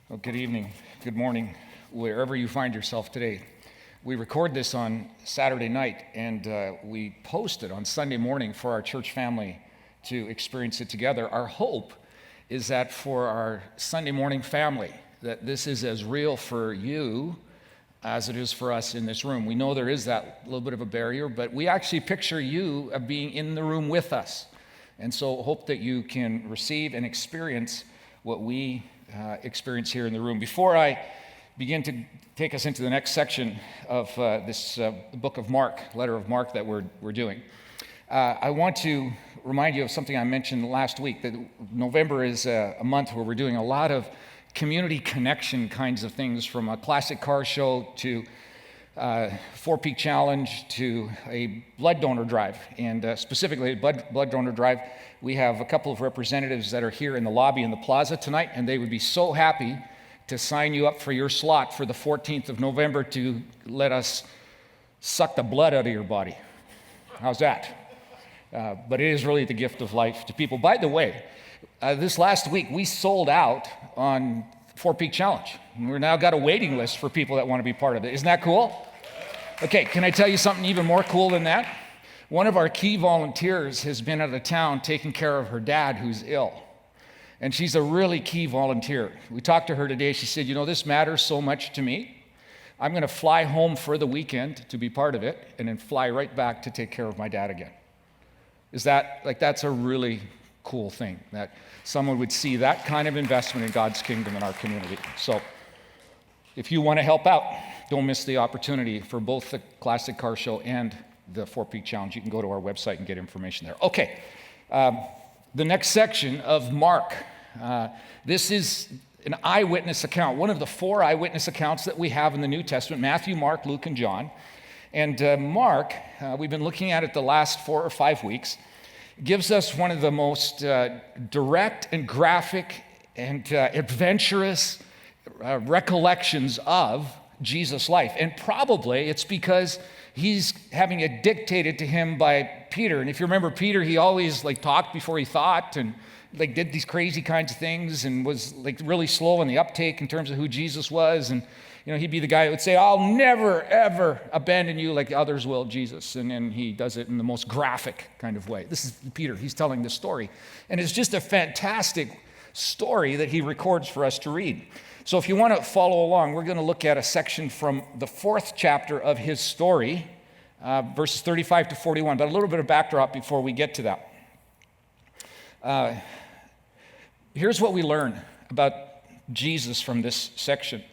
Well, good evening, good morning, wherever you find yourself today. We record this on Saturday night, and we post it on Sunday morning for our church family to experience it together. Our hope is that for our Sunday morning family, that this is as real for you as it is for us in this room. We know there is that little bit of a barrier, but we actually picture you being in the room with us. And so hope that you can receive and experience what we experience here in the room. Before I begin to take us into the next section of this book of Mark, letter of Mark that we're doing, I want to remind you of something I mentioned last week, that November is a month where we're doing a lot of community connection kinds of things, from a classic car show to Four Peak Challenge to a blood donor drive. And specifically a blood donor drive, we have a couple of representatives that are here in the lobby in the plaza tonight, and they would be so happy to sign you up for your slot for the 14th of November to let us suck the blood out of your body. How's that? But it is really the gift of life to people. By the way, this last week we sold out on Four Peak Challenge. We've now got a waiting list for people that want to be part of it. Isn't that cool? Okay, can I tell you something even more cool than that? One of our key volunteers has been out of town taking care of her dad who's ill. And she's a really key volunteer. We talked to her today. She said, this matters so much to me. I'm going to fly home for the weekend to be part of it and then fly right back to take care of my dad again. That's a really cool thing, that someone would see that kind of investment in God's kingdom in our community. So if you want to help out, don't miss the opportunity for both the Classic Car Show and the Four Peak Challenge. You can go to our website and get information there. Okay, the next section of Mark. This is an eyewitness account, one of the four eyewitness accounts that we have in the New Testament: Matthew, Mark, Luke, and John. And Mark, we've been looking at it the last 4 or 5 weeks, gives us one of the most direct and graphic and adventurous recollections of Jesus' life. And probably it's because he's having it dictated to him by Peter. And if you remember Peter, he always talked before he thought, and did these crazy kinds of things, and was really slow in the uptake in terms of who Jesus was. And he'd be the guy that would say, "I'll never, ever abandon you like others will, Jesus." And then he does it in the most graphic kind of way. This is Peter. He's telling this story. And it's just a fantastic story that he records for us to read. So if you want to follow along, we're going to look at a section from the 4th chapter of his story, verses 35 to 41. But a little bit of backdrop before we get to that. Here's what we learn about Jesus from this section.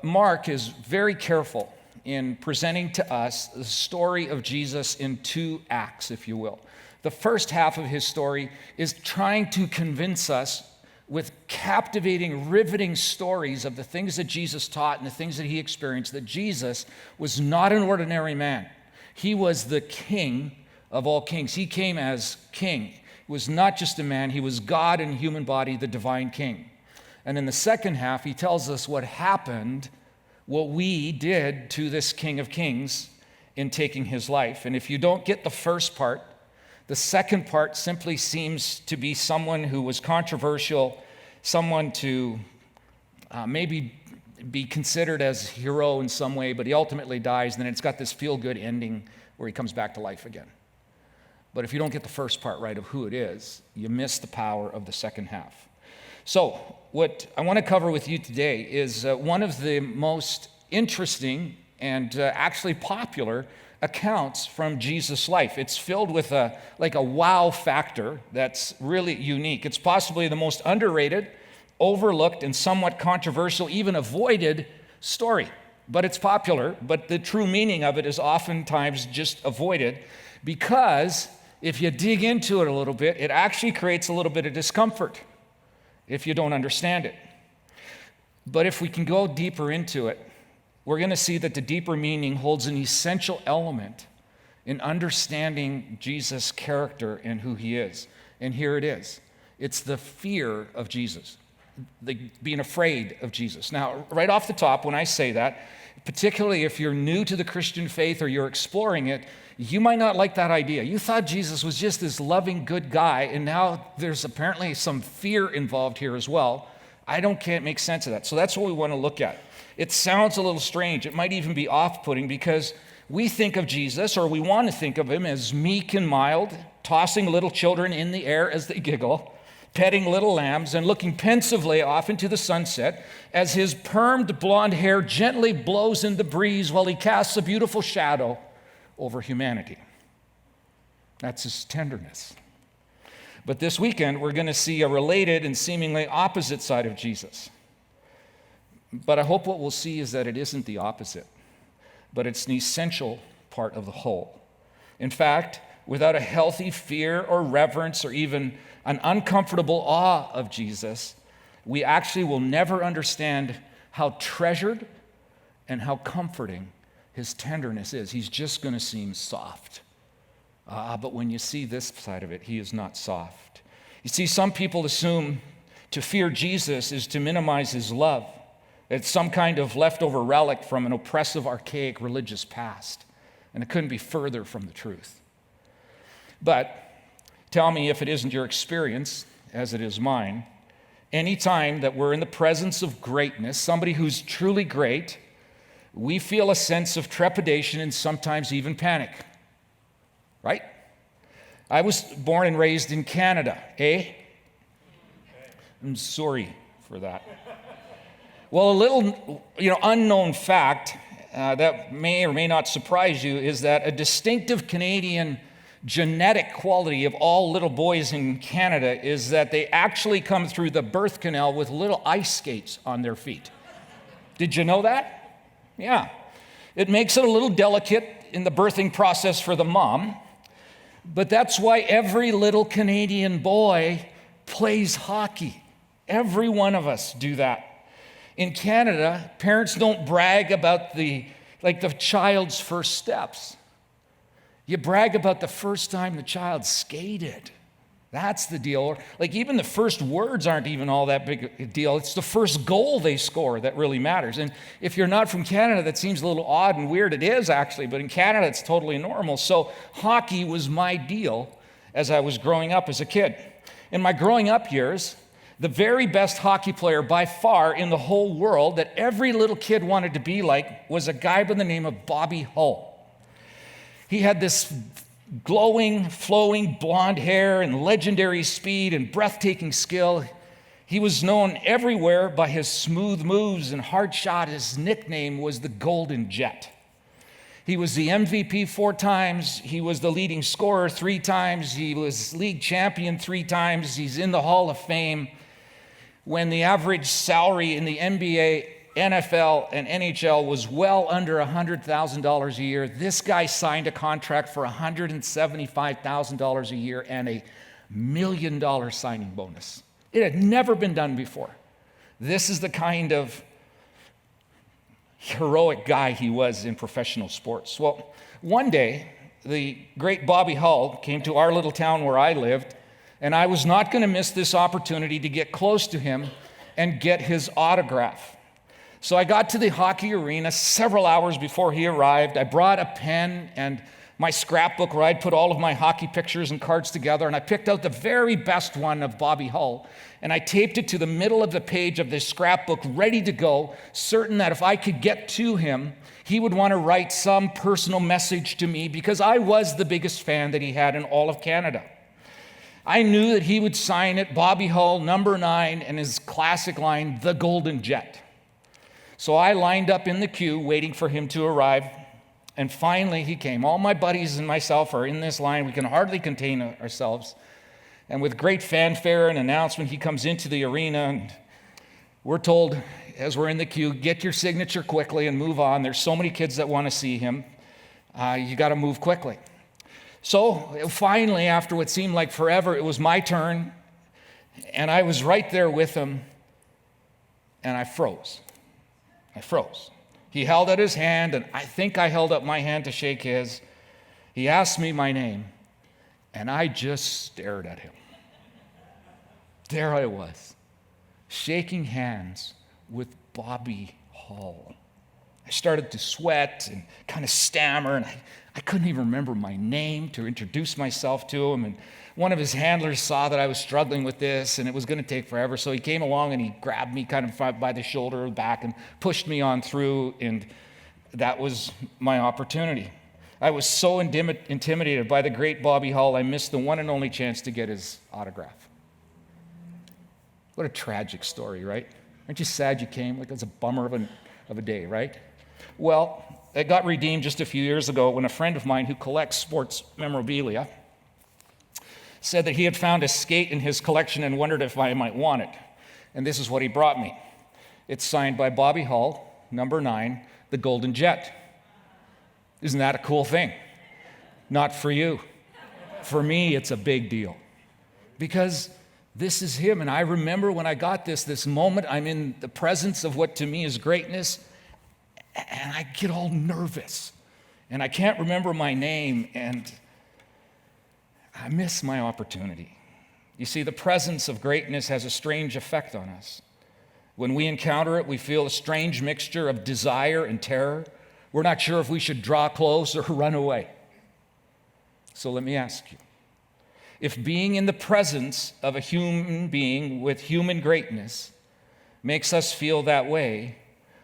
Mark is very careful in presenting to us the story of Jesus in 2 acts, if you will. The first half of his story is trying to convince us with captivating, riveting stories of the things that Jesus taught and the things that he experienced, that Jesus was not an ordinary man. He was the King of all kings. He came as king. He was not just a man. He was God in human body, the divine king. And in the second half, he tells us what happened, what we did to this King of Kings in taking his life. And if you don't get the first part, the second part simply seems to be someone who was controversial, someone to maybe be considered as a hero in some way, but he ultimately dies, and then it's got this feel-good ending where he comes back to life again. But if you don't get the first part right of who it is, you miss the power of the second half. So what I want to cover with you today is one of the most interesting and actually popular accounts from Jesus' life. It's filled with a wow factor that's really unique. It's possibly the most underrated, overlooked, and somewhat controversial, even avoided story. But it's popular, but the true meaning of it is oftentimes just avoided, because if you dig into it a little bit, it actually creates a little bit of discomfort if you don't understand it. But if we can go deeper into it, we're going to see that the deeper meaning holds an essential element in understanding Jesus' character and who he is. And here it is. It's the fear of Jesus, being afraid of Jesus. Now, right off the top, when I say that, particularly if you're new to the Christian faith or you're exploring it, you might not like that idea. You thought Jesus was just this loving, good guy, and now there's apparently some fear involved here as well Can't make sense of that. So that's what we want to look at. It sounds a little strange. It might even be off-putting because we think of Jesus, or we want to think of him as meek and mild, tossing little children in the air as they giggle, petting little lambs, and looking pensively off into the sunset as his permed blonde hair gently blows in the breeze while he casts a beautiful shadow over humanity. That's his tenderness. But this weekend, we're going to see a related and seemingly opposite side of Jesus. But I hope what we'll see is that it isn't the opposite, but it's an essential part of the whole. In fact, without a healthy fear or reverence or even an uncomfortable awe of Jesus, we actually will never understand how treasured and how comforting his tenderness is. He's just going to seem soft. But when you see this side of it, he is not soft. You see, some people assume to fear Jesus is to minimize his love. It's some kind of leftover relic from an oppressive, archaic religious past. And it couldn't be further from the truth. But tell me if it isn't your experience, as it is mine, anytime that we're in the presence of greatness, somebody who's truly great, we feel a sense of trepidation and sometimes even panic. Right? I was born and raised in Canada, eh? I'm sorry for that. Well, a little, unknown fact that may or may not surprise you is that a distinctive Canadian genetic quality of all little boys in Canada is that they actually come through the birth canal with little ice skates on their feet. Did you know that? Yeah. It makes it a little delicate in the birthing process for the mom, but that's why every little Canadian boy plays hockey. Every one of us do that. In Canada, parents don't brag about the child's first steps. You brag about the first time the child skated. That's the deal. Even the first words aren't even all that big a deal. It's the first goal they score that really matters. And if you're not from Canada, that seems a little odd and weird. It is actually, but in Canada, it's totally normal. So hockey was my deal as I was growing up as a kid. In my growing up years, the very best hockey player by far in the whole world that every little kid wanted to be like was a guy by the name of Bobby Hull. He had this glowing, flowing blonde hair and legendary speed and breathtaking skill. He was known everywhere by his smooth moves and hard shot. His nickname was the Golden Jet. He was the MVP 4 times. He was the leading scorer 3 times. He was league champion 3 times. He's in the Hall of Fame. When the average salary in the NBA, NFL, and NHL was well under $100,000 a year, this guy signed a contract for $175,000 a year and $1 million signing bonus. It had never been done before. This is the kind of heroic guy he was in professional sports. Well, one day, the great Bobby Hull came to our little town where I lived, and I was not going to miss this opportunity to get close to him and get his autograph. So I got to the hockey arena several hours before he arrived. I brought a pen and my scrapbook where I'd put all of my hockey pictures and cards together, and I picked out the very best one of Bobby Hull, and I taped it to the middle of the page of this scrapbook, ready to go, certain that if I could get to him, he would want to write some personal message to me because I was the biggest fan that he had in all of Canada. I knew that he would sign it, Bobby Hull, number 9, and his classic line, the Golden Jet. So I lined up in the queue waiting for him to arrive, and finally he came. All my buddies and myself are in this line. We can hardly contain ourselves. And with great fanfare and announcement, he comes into the arena, and we're told, as we're in the queue, get your signature quickly and move on. There's so many kids that want to see him. You got to move quickly. So finally, after what seemed like forever, it was my turn, and I was right there with him, and I froze. He held out his hand, and I think I held up my hand to shake his. He asked me my name, and I just stared at him. There I was, shaking hands with Bobby Hull. I started to sweat and kind of stammer, and I couldn't even remember my name to introduce myself to him. And one of his handlers saw that I was struggling with this, and it was going to take forever. So he came along and he grabbed me kind of by the shoulder or back and pushed me on through, and that was my opportunity. I was so intimidated by the great Bobby Hull, I missed the one and only chance to get his autograph. What a tragic story, right? Aren't you sad you came? Like, it's a bummer of a day, right? Well, it got redeemed just a few years ago when a friend of mine who collects sports memorabilia said that he had found a skate in his collection and wondered if I might want it. And this is what he brought me. It's signed by Bobby Hull, number 9, the Golden Jet. Isn't that a cool thing? Not for you. For me, it's a big deal. Because this is him, and I remember when I got this moment, I'm in the presence of what to me is greatness, and I get all nervous, and I can't remember my name, and I miss my opportunity. You see, the presence of greatness has a strange effect on us. When we encounter it, we feel a strange mixture of desire and terror. We're not sure if we should draw close or run away. So let me ask you, if being in the presence of a human being with human greatness makes us feel that way,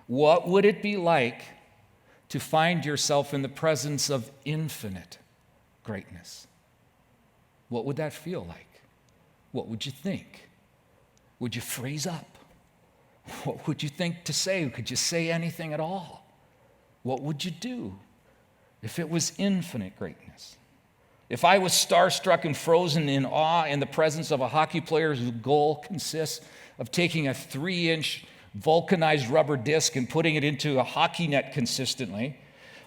what would it be like to find yourself in the presence of infinite greatness? What would that feel like? What would you think? Would you freeze up? What would you think to say? Could you say anything at all? What would you do if it was infinite greatness? If I was starstruck and frozen in awe in the presence of a hockey player whose goal consists of taking a 3-inch vulcanized rubber disc and putting it into a hockey net consistently,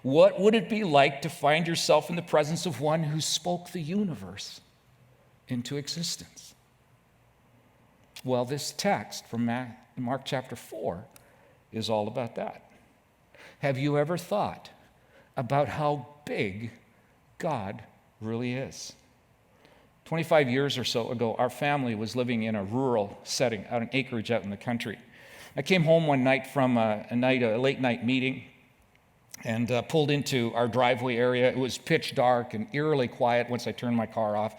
what would it be like to find yourself in the presence of one who spoke the universe into existence? Well, this text from Mark chapter 4 is all about that. Have you ever thought about how big God really is? 25 years or so ago, our family was living in a rural setting, out in acreage out in the country. I came home one night from a late night meeting and pulled into our driveway area. It was pitch dark and eerily quiet once I turned my car off.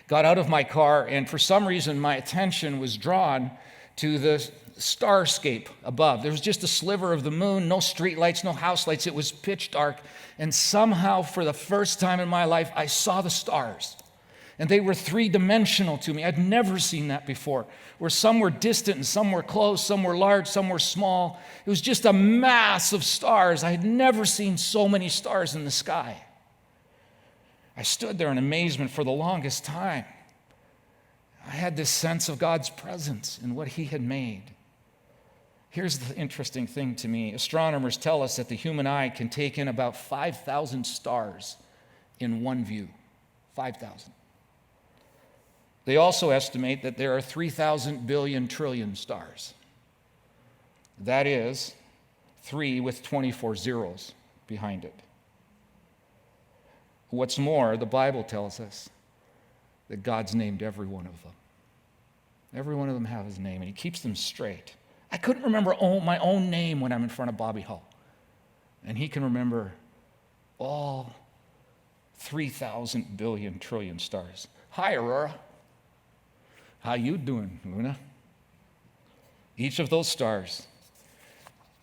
Got out of my car, and for some reason my attention was drawn to the starscape above. There was just a sliver of the moon, no street lights, no house lights. It was pitch dark, and somehow for the first time in my life I saw the stars. And they were three-dimensional to me. I'd never seen that before, where some were distant and some were close, some were large, some were small. It was just a mass of stars. I had never seen so many stars in the sky. I stood there in amazement for the longest time. I had this sense of God's presence in what He had made. Here's the interesting thing to me. Astronomers tell us that the human eye can take in about 5,000 stars in one view. 5,000. They also estimate that there are 3,000 billion trillion stars. That is 3 with 24 zeros behind it. What's more, the Bible tells us that God's named every one of them. Every one of them has His name, and He keeps them straight. I couldn't remember my own name when I'm in front of Bobby Hull, and He can remember all 3,000 billion trillion stars. Hi, Aurora. How you doing, Luna? Each of those stars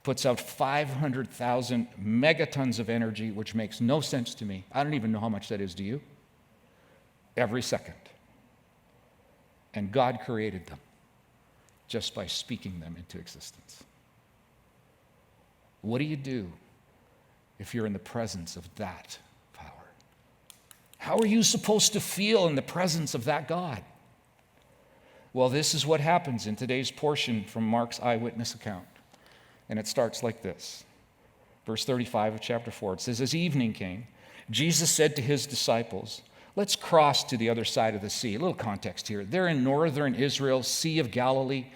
puts out 500,000 megatons of energy, which makes no sense to me. I don't even know how much that is to you. Every second. And God created them just by speaking them into existence. What do you do if you're in the presence of that power? How are you supposed to feel in the presence of that God? Well, this is what happens in today's portion from Mark's eyewitness account. And it starts like this. Verse 35 of chapter 4. It says, as evening came, Jesus said to His disciples, let's cross to the other side of the sea. A little context here. They're in northern Israel, Sea of Galilee.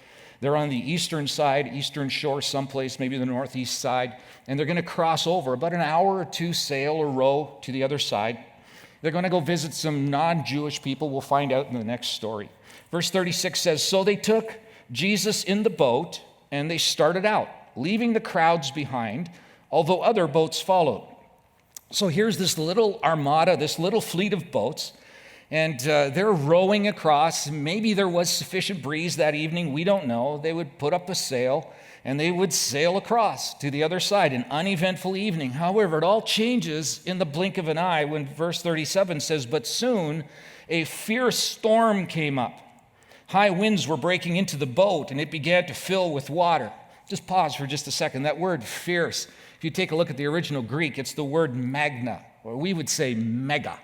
They're on the eastern side, eastern shore someplace, maybe the northeast side. And they're going to cross over about an hour or two sail or row to the other side. They're going to go visit some non-Jewish people. We'll find out in the next story. Verse 36 says, so they took Jesus in the boat and they started out, leaving the crowds behind, although other boats followed. So here's this little armada, this little fleet of boats, and they're rowing across. Maybe there was sufficient breeze that evening, we don't know. They would put up a sail, and they would sail across to the other side, an uneventful evening. However, it all changes in the blink of an eye when verse 37 says, "But soon a fierce storm came up. High winds were breaking into the boat, and it began to fill with water." Just pause for just a second. That word fierce, if you take a look at the original Greek, it's the word magna, or we would say mega.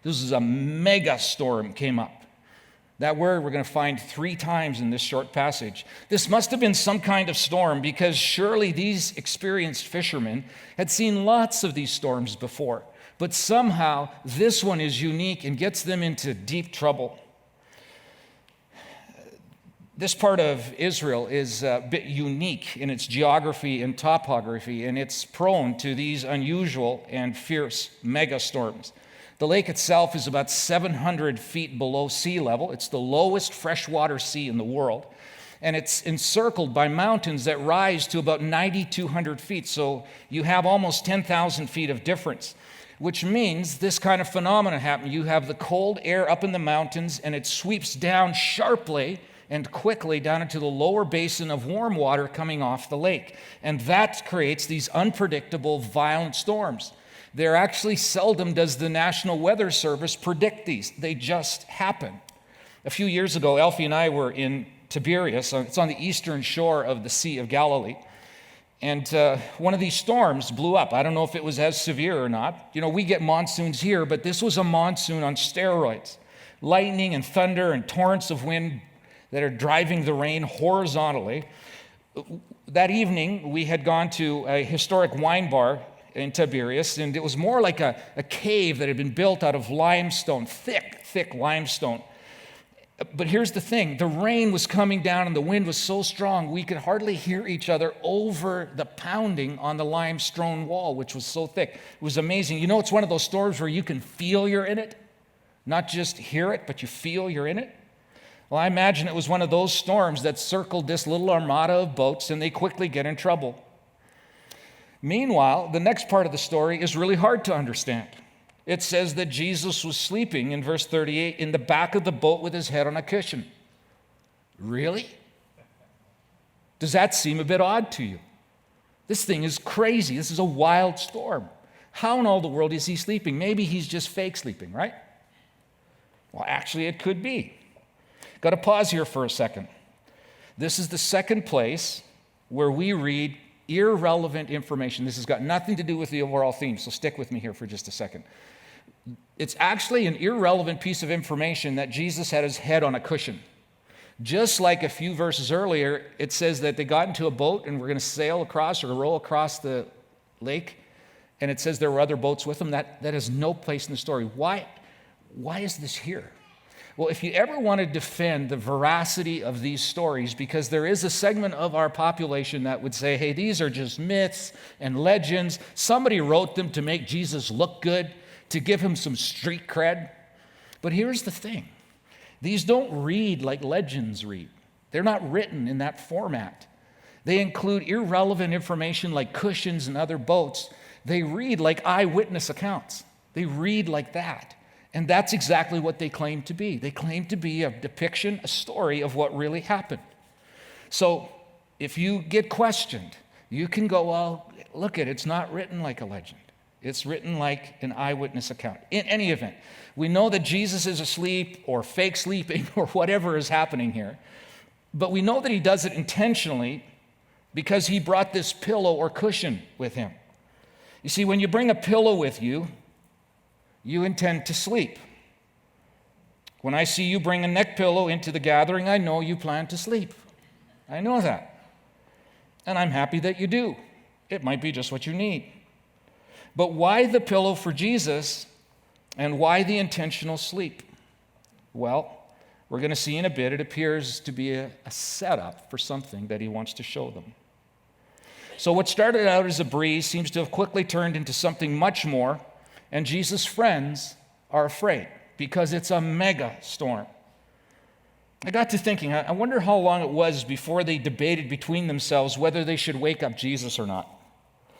This is a mega storm came up. That word we're going to find 3 times in this short passage. This must have been some kind of storm, because surely these experienced fishermen had seen lots of these storms before. But somehow this one is unique and gets them into deep trouble. This part of Israel is a bit unique in its geography and topography, and it's prone to these unusual and fierce mega storms. The lake itself is about 700 feet below sea level. It's the lowest freshwater sea in the world, and it's encircled by mountains that rise to about 9,200 feet. So you have almost 10,000 feet of difference, which means this kind of phenomenon happens. You have the cold air up in the mountains, and it sweeps down sharply and quickly down into the lower basin of warm water coming off the lake. And that creates these unpredictable, violent storms. There actually seldom does the National Weather Service predict these. They just happen. A few years ago, Elfie and I were in Tiberias. It's on the eastern shore of the Sea of Galilee. And one of these storms blew up. I don't know if it was as severe or not. You know, we get monsoons here, but this was a monsoon on steroids. Lightning and thunder and torrents of wind that are driving the rain horizontally. That evening, we had gone to a historic wine bar in Tiberias, and it was more like a cave that had been built out of limestone, thick limestone. But here's the thing, the rain was coming down and the wind was so strong we could hardly hear each other over the pounding on the limestone wall, which was so thick. It was amazing. You know, it's one of those storms where you can feel you're in it, not just hear it, but you feel you're in it. Well, I imagine it was one of those storms that circled this little armada of boats, and they quickly get in trouble. Meanwhile, the next part of the story is really hard to understand. It says that Jesus was sleeping, in verse 38, in the back of the boat with his head on a cushion. Really? Does that seem a bit odd to you? This thing is crazy. This is a wild storm. How in all the world is he sleeping? Maybe he's just fake sleeping, right? Well, actually, it could be. Got to pause here for a second. This is the second place where we read irrelevant information. This has got nothing to do with the overall theme, so stick with me here for just a second. It's actually an irrelevant piece of information that Jesus had his head on a cushion. Just like a few verses earlier, it says that they got into a boat and were going to sail across or row across the lake, and it says there were other boats with them. That has no place in the story. Why is this here? Well, if you ever want to defend the veracity of these stories, because there is a segment of our population that would say, hey, these are just myths and legends. Somebody wrote them to make Jesus look good, to give him some street cred. But here's the thing. These don't read like legends read. They're not written in that format. They include irrelevant information like cushions and other boats. They read like eyewitness accounts. They read like that. And that's exactly what they claim to be. They claim to be a depiction, a story of what really happened. So if you get questioned, you can go, well, look, it's not written like a legend. It's written like an eyewitness account. In any event, we know that Jesus is asleep or fake sleeping or whatever is happening here. But we know that he does it intentionally because he brought this pillow or cushion with him. You see, when you bring a pillow with you, you intend to sleep. When I see you bring a neck pillow into the gathering, I know you plan to sleep. I know that. And I'm happy that you do. It might be just what you need. But why the pillow for Jesus, and why the intentional sleep? Well, we're going to see in a bit, it appears to be a setup for something that he wants to show them. So what started out as a breeze seems to have quickly turned into something much more. And Jesus' friends are afraid because it's a mega storm. I got to thinking, I wonder how long it was before they debated between themselves whether they should wake up Jesus or not.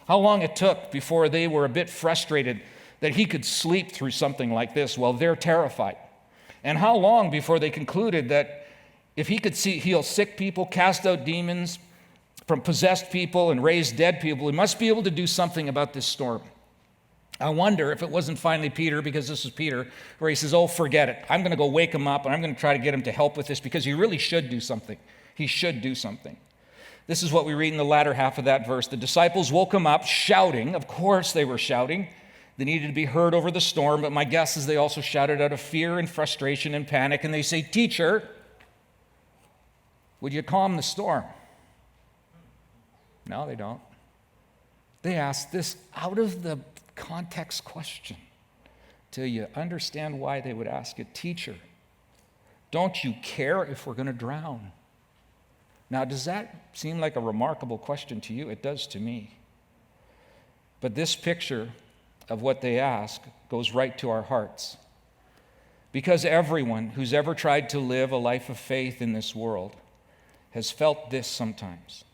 How long it took before they were a bit frustrated that he could sleep through something like this while they're terrified. And how long before they concluded that if he could heal sick people, cast out demons from possessed people, and raise dead people, he must be able to do something about this storm. I wonder if it wasn't finally Peter, because this is Peter, where he says, oh, forget it. I'm going to go wake him up, and I'm going to try to get him to help with this, because he really should do something. He should do something. This is what we read in the latter half of that verse. The disciples woke him up shouting. Of course they were shouting. They needed to be heard over the storm, but my guess is they also shouted out of fear and frustration and panic, and they say, Teacher, would you calm the storm? No, they don't. They ask this out of the context question till you understand why they would ask it. Teacher, don't you care if we're going to drown? Now, does that seem like a remarkable question to you? It does to me. But this picture of what they ask goes right to our hearts. Because everyone who's ever tried to live a life of faith in this world has felt this sometimes.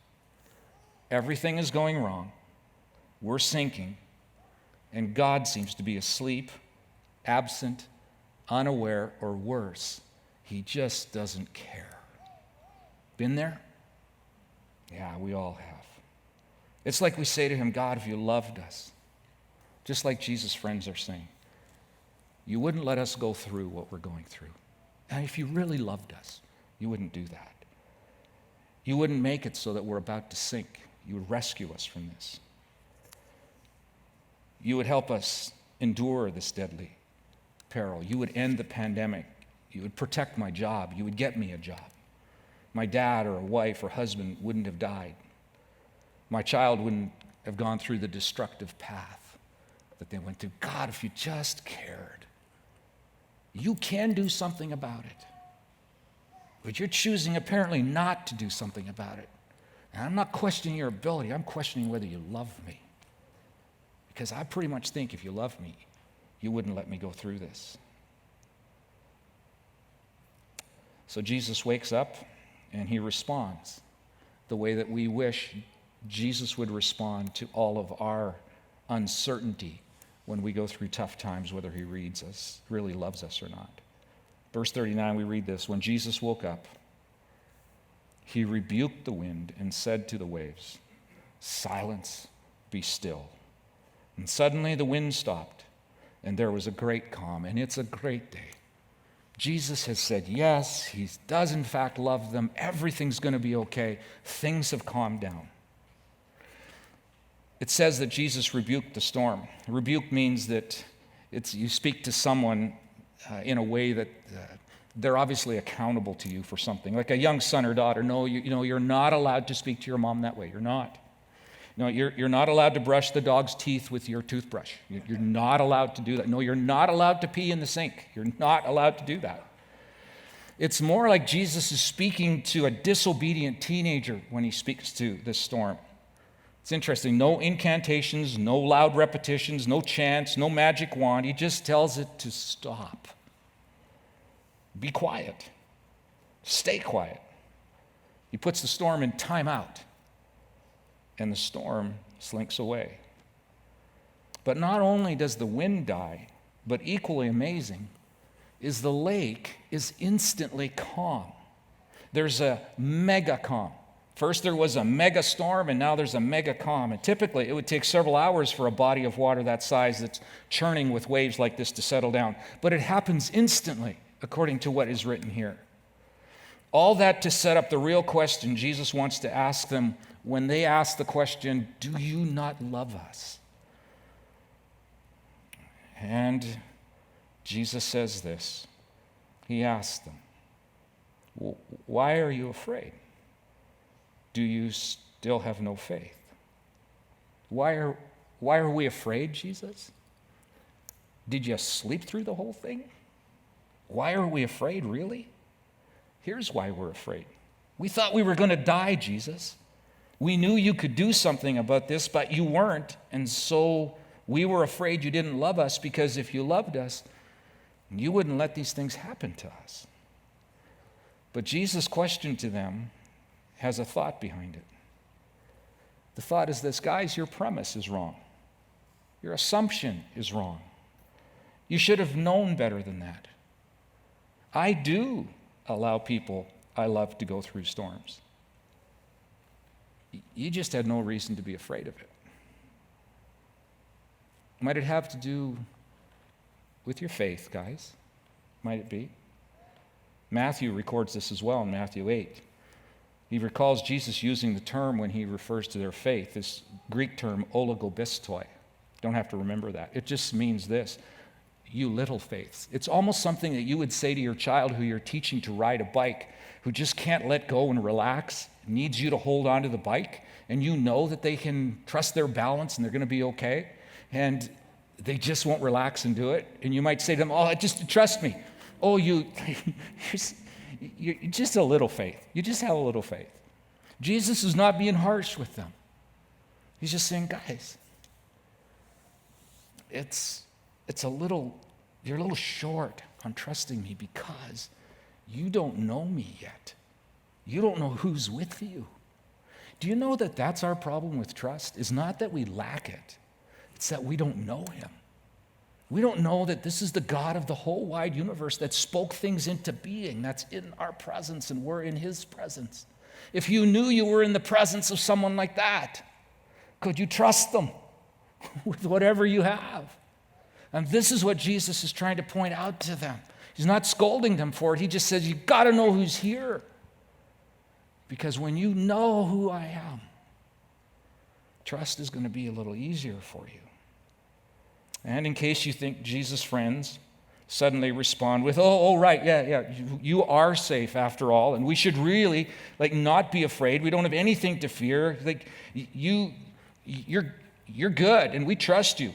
Everything is going wrong. We're sinking. And God seems to be asleep, absent, unaware, or worse. He just doesn't care. Been there? Yeah, we all have. It's like we say to him, God, if you loved us, just like Jesus' friends are saying, you wouldn't let us go through what we're going through. And if you really loved us, you wouldn't do that. You wouldn't make it so that we're about to sink. You would rescue us from this. You would help us endure this deadly peril. You would end the pandemic. You would protect my job. You would get me a job. My dad or a wife or husband wouldn't have died. My child wouldn't have gone through the destructive path that they went through. God, if you just cared, you can do something about it. But you're choosing apparently not to do something about it. And I'm not questioning your ability. I'm questioning whether you love me. Because I pretty much think if you love me, you wouldn't let me go through this. So Jesus wakes up and he responds the way that we wish Jesus would respond to all of our uncertainty when we go through tough times, whether he reads us, really loves us or not. Verse 39, we read this. When Jesus woke up, he rebuked the wind and said to the waves, silence, be still. And suddenly the wind stopped, and there was a great calm, and it's a great day. Jesus has said yes, he does in fact love them. Everything's going to be okay. Things have calmed down. It says that Jesus rebuked the storm. Rebuke means that you speak to someone in a way that they're obviously accountable to you for something. Like a young son or daughter, no, you're not allowed to speak to your mom that way. You're not. No, you're not allowed to brush the dog's teeth with your toothbrush. You're not allowed to do that. No, you're not allowed to pee in the sink. You're not allowed to do that. It's more like Jesus is speaking to a disobedient teenager when he speaks to this storm. It's interesting. No incantations, no loud repetitions, no chants, no magic wand. He just tells it to stop. Be quiet. Stay quiet. He puts the storm in timeout. And the storm slinks away. But not only does the wind die, but equally amazing is the lake is instantly calm. There's a mega calm. First there was a mega storm, and now there's a mega calm. And typically it would take several hours for a body of water that size that's churning with waves like this to settle down. But it happens instantly, according to what is written here. All that to set up the real question Jesus wants to ask them when they ask the question, do you not love us? And Jesus says this. He asks them, why are you afraid? Do you still have no faith? Why are we afraid, Jesus? Did you sleep through the whole thing? Why are we afraid, really? Here's why we're afraid. We thought we were going to die, Jesus. We knew you could do something about this, but you weren't, and so we were afraid you didn't love us, because if you loved us, you wouldn't let these things happen to us. But Jesus' question to them has a thought behind it. The thought is this: guys, your premise is wrong. Your assumption is wrong. You should have known better than that. I do allow people I love to go through storms. You just had no reason to be afraid of it. Might it have to do with your faith, guys? Might it be? Matthew records this as well in Matthew 8. He recalls Jesus using the term when he refers to their faith, this Greek term, oligobistoi. Don't have to remember that. It just means this: you little faiths. It's almost something that you would say to your child who you're teaching to ride a bike, who just can't let go and relax, needs you to hold onto the bike, and you know that they can trust their balance and they're going to be okay, and they just won't relax and do it. And you might say to them, "Oh, just trust me." Oh, you're just a little faith. You just have a little faith. Jesus is not being harsh with them. He's just saying, guys, you're a little short on trusting me because you don't know me yet. You don't know who's with you. Do you know that that's our problem with trust? It's not that we lack it. It's that we don't know him. We don't know that this is the God of the whole wide universe that spoke things into being, that's in our presence, and we're in his presence. If you knew you were in the presence of someone like that, could you trust them with whatever you have? And this is what Jesus is trying to point out to them. He's not scolding them for it. He just says, you've got to know who's here. Because when you know who I am, trust is going to be a little easier for you. And in case you think Jesus' friends suddenly respond with, right, yeah, you are safe after all, and we should really not be afraid. We don't have anything to fear. You're good, and we trust you.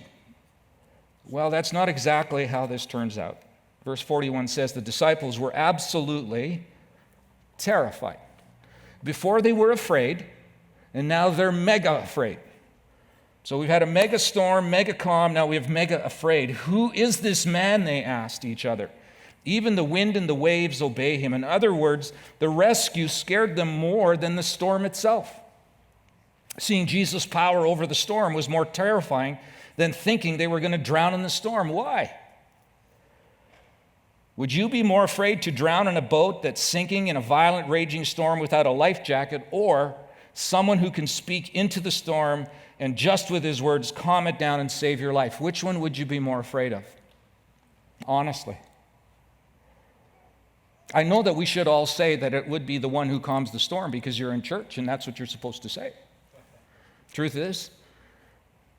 Well, that's not exactly how this turns out. Verse 41 says the disciples were absolutely terrified. Before they were afraid, and now they're mega afraid. So we've had a mega storm, mega calm, now we have mega afraid. Who is this man, they asked each other. Even the wind and the waves obey him. In other words, the rescue scared them more than the storm itself. Seeing Jesus' power over the storm was more terrifying than thinking they were going to drown in the storm. Why? Would you be more afraid to drown in a boat that's sinking in a violent, raging storm without a life jacket, or someone who can speak into the storm and just with his words calm it down and save your life? Which one would you be more afraid of? Honestly. I know that we should all say that it would be the one who calms the storm because you're in church and that's what you're supposed to say. Truth is,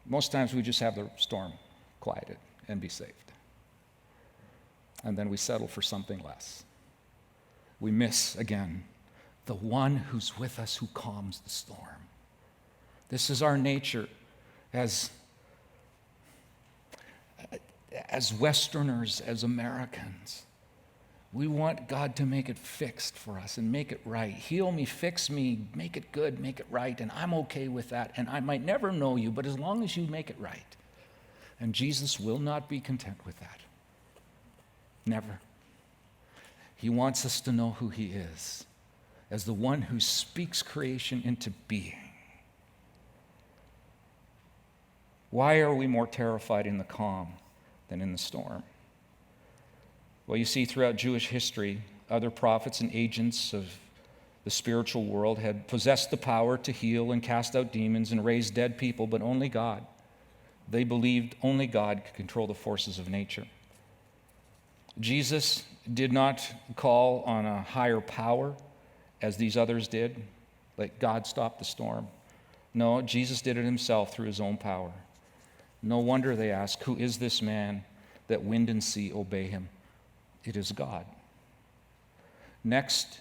most times we just have the storm quieted and be saved. And then we settle for something less. We miss, again, the one who's with us who calms the storm. This is our nature as Westerners, as Americans. We want God to make it fixed for us and make it right. Heal me, fix me, make it good, make it right, and I'm okay with that. And I might never know you, but as long as you make it right. And Jesus will not be content with that. Never. He wants us to know who he is as the one who speaks creation into being. Why are we more terrified in the calm than in the storm? Well, you see, throughout Jewish history, other prophets and agents of the spiritual world had possessed the power to heal and cast out demons and raise dead people, but only God. They believed only God could control the forces of nature. Jesus did not call on a higher power as these others did, like God stopped the storm. No, Jesus did it himself through his own power. No wonder they ask, who is this man that wind and sea obey him? It is God. Next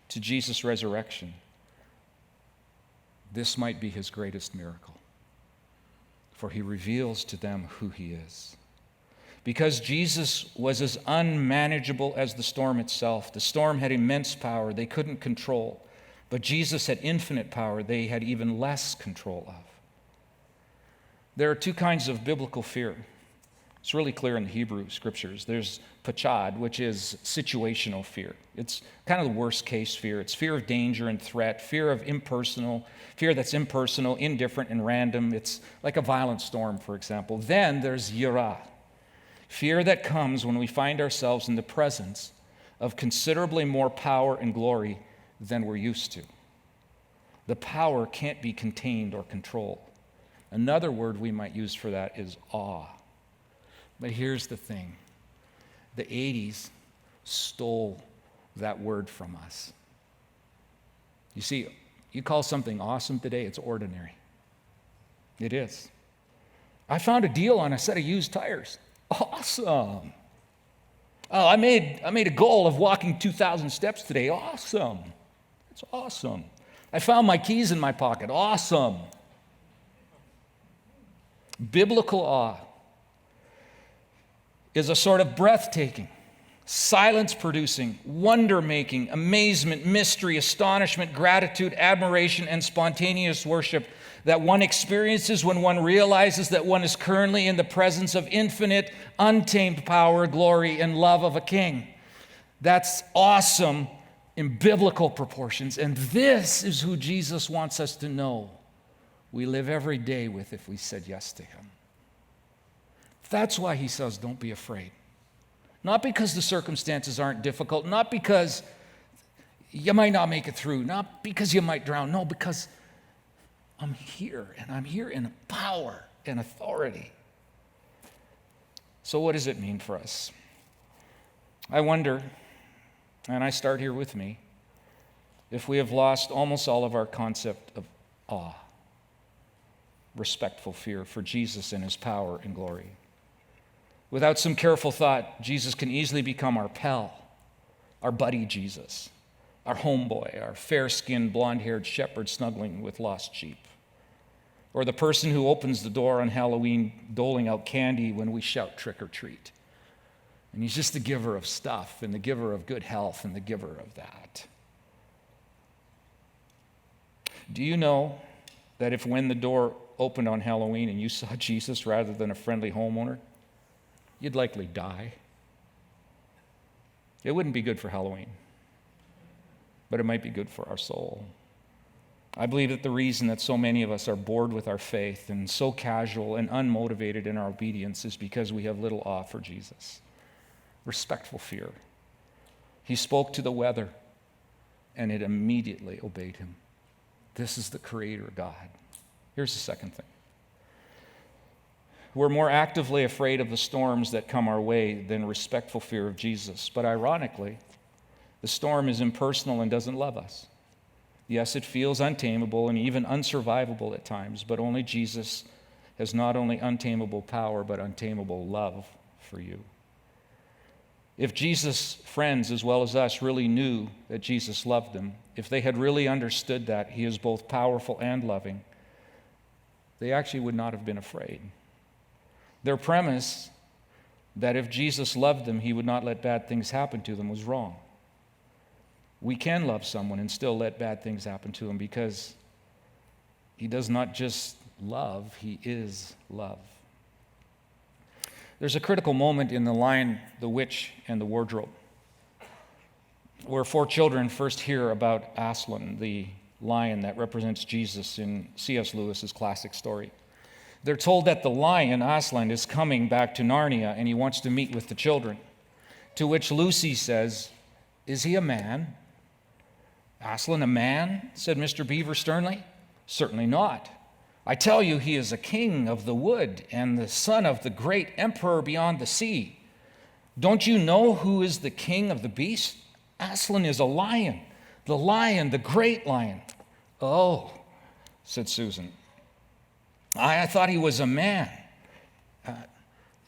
to Jesus' resurrection, this might be his greatest miracle, for he reveals to them who he is. Because Jesus was as unmanageable as the storm itself. The storm had immense power they couldn't control, but Jesus had infinite power they had even less control of. There are two kinds of biblical fear. It's really clear in the Hebrew scriptures. There's pachad, which is situational fear. It's kind of the worst case fear. It's fear of danger and threat, fear that's impersonal, indifferent, and random. It's like a violent storm, for example. Then there's yirah, fear that comes when we find ourselves in the presence of considerably more power and glory than we're used to. The power can't be contained or controlled. Another word we might use for that is awe. But here's the thing. The 80s stole that word from us. You see, you call something awesome today, it's ordinary. It is. I found a deal on a set of used tires. Awesome. Oh, I made a goal of walking 2,000 steps today. Awesome. It's awesome. I found my keys in my pocket. Awesome. Biblical awe is a sort of breathtaking, silence-producing, wonder-making, amazement, mystery, astonishment, gratitude, admiration, and spontaneous worship that one experiences when one realizes that one is currently in the presence of infinite, untamed power, glory, and love of a king. That's awesome in biblical proportions, and this is who Jesus wants us to know we live every day with if we said yes to him. That's why he says, don't be afraid. Not because the circumstances aren't difficult, not because you might not make it through, not because you might drown. No, because I'm here, and I'm here in power and authority. So what does it mean for us? I wonder, and I start here with me, if we have lost almost all of our concept of awe, respectful fear for Jesus and his power and glory. Without some careful thought, Jesus can easily become our pal, our buddy Jesus, our homeboy, our fair-skinned, blonde-haired shepherd snuggling with lost sheep, or the person who opens the door on Halloween doling out candy when we shout trick or treat. And he's just the giver of stuff and the giver of good health and the giver of that. Do you know that if when the door opened on Halloween and you saw Jesus rather than a friendly homeowner, you'd likely die? It wouldn't be good for Halloween, but it might be good for our soul. I believe that the reason that so many of us are bored with our faith and so casual and unmotivated in our obedience is because we have little awe for Jesus. Respectful fear. He spoke to the weather, and it immediately obeyed him. This is the Creator God. Here's the second thing. We're more actively afraid of the storms that come our way than respectful fear of Jesus. But ironically, the storm is impersonal and doesn't love us. Yes, it feels untamable and even unsurvivable at times, but only Jesus has not only untamable power, but untamable love for you. If Jesus' friends, as well as us, really knew that Jesus loved them, if they had really understood that he is both powerful and loving, they actually would not have been afraid. Their premise that if Jesus loved them, he would not let bad things happen to them was wrong. We can love someone and still let bad things happen to them because he does not just love, he is love. There's a critical moment in The Lion, the Witch, and the Wardrobe where four children first hear about Aslan, the lion that represents Jesus in C.S. Lewis's classic story. They're told that the lion, Aslan, is coming back to Narnia and he wants to meet with the children. To which Lucy says, "Is he a man?" "Aslan a man?" said Mr. Beaver sternly. "Certainly not. I tell you, he is a king of the wood and the son of the great emperor beyond the sea. Don't you know who is the king of the beasts? Aslan is a lion, the great lion." "Oh," said Susan. I thought he was a man.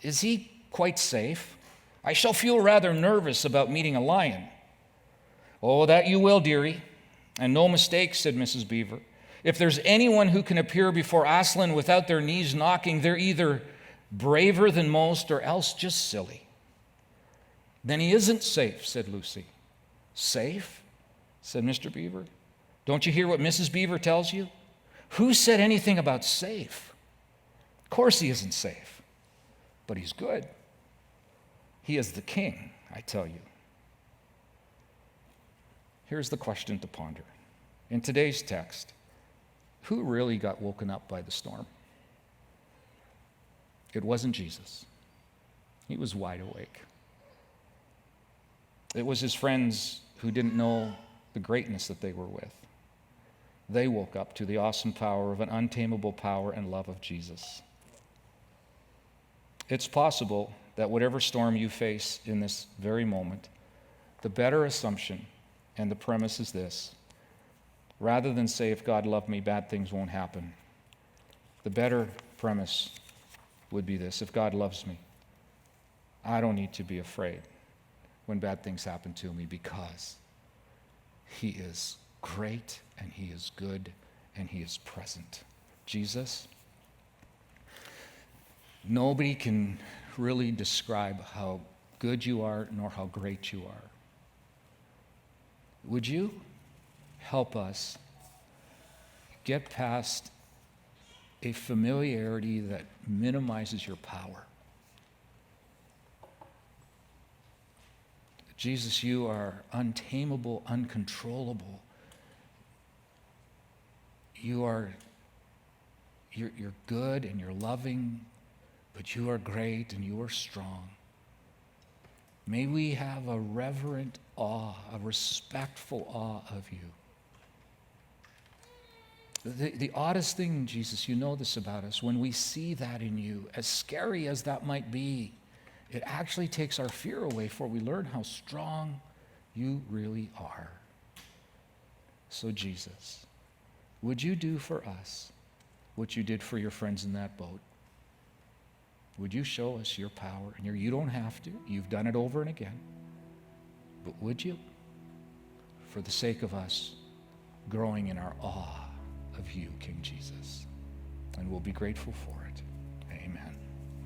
Is he quite safe? I shall feel rather nervous about meeting a lion." "Oh, that you will, dearie, and no mistake," said Mrs. Beaver. "If there's anyone who can appear before Aslan without their knees knocking, they're either braver than most or else just silly." "Then he isn't safe," said Lucy. "Safe?" said Mr. Beaver. "Don't you hear what Mrs. Beaver tells you? Who said anything about safe? Of course he isn't safe. but he's good. He is the king, I tell you. Here's the question to ponder. In today's text, who really got woken up by the storm? It wasn't Jesus. He was wide awake. It was his friends who didn't know the greatness that they were with. They woke up to the awesome power of an untamable power and love of Jesus. It's possible that whatever storm you face in this very moment, the better assumption and the premise is this: rather than say, if God loved me, bad things won't happen, the better premise would be this: if God loves me, I don't need to be afraid when bad things happen to me, because he is great and he is good and he is present. Jesus, nobody can really describe how good you are nor how great you are. Would you help us get past a familiarity that minimizes your power? Jesus, you are untamable, uncontrollable. You're good and you're loving, but you are great and you are strong. May we have a reverent awe, a respectful awe of you. The oddest thing, Jesus, you know this about us, when we see that in you, as scary as that might be, it actually takes our fear away, for we learn how strong you really are. So Jesus, would you do for us what you did for your friends in that boat? Would you show us your power? And you don't have to. You've done it over and again. But would you? For the sake of us growing in our awe of you, King Jesus. And we'll be grateful for it.